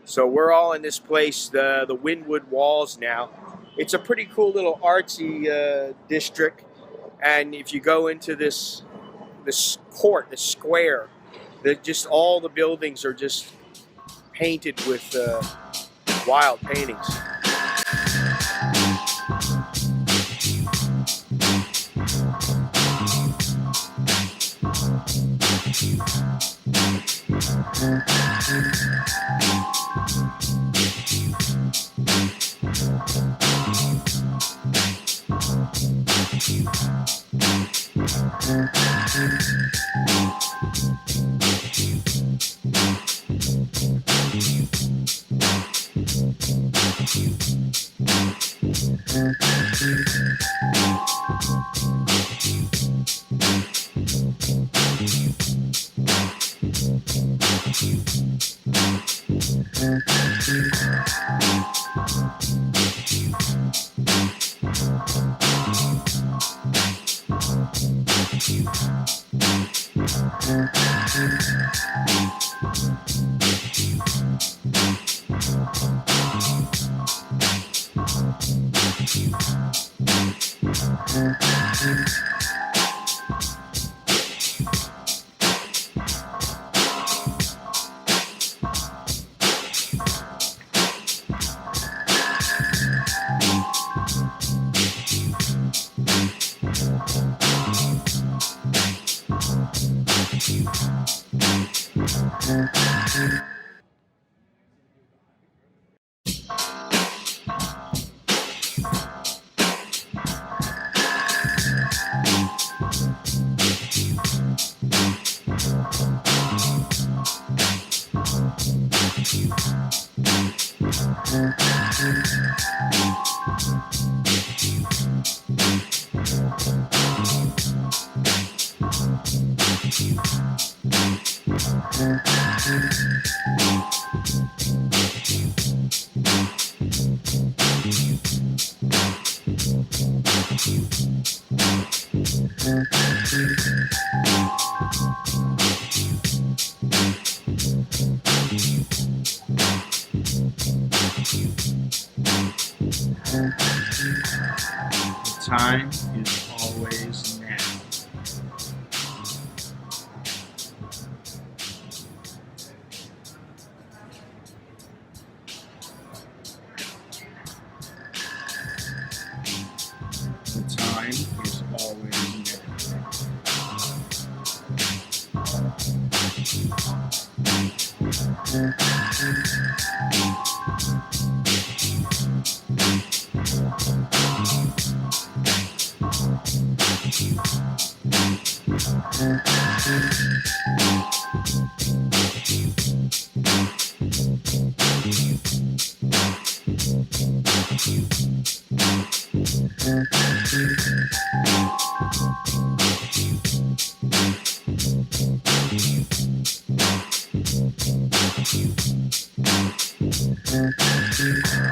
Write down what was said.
So we're all in this place, the Wynwood Walls now. It's a pretty cool little artsy district. And if you go into this court, this square, just all the buildings are just painted with wild paintings. The time is always now. The time is always now.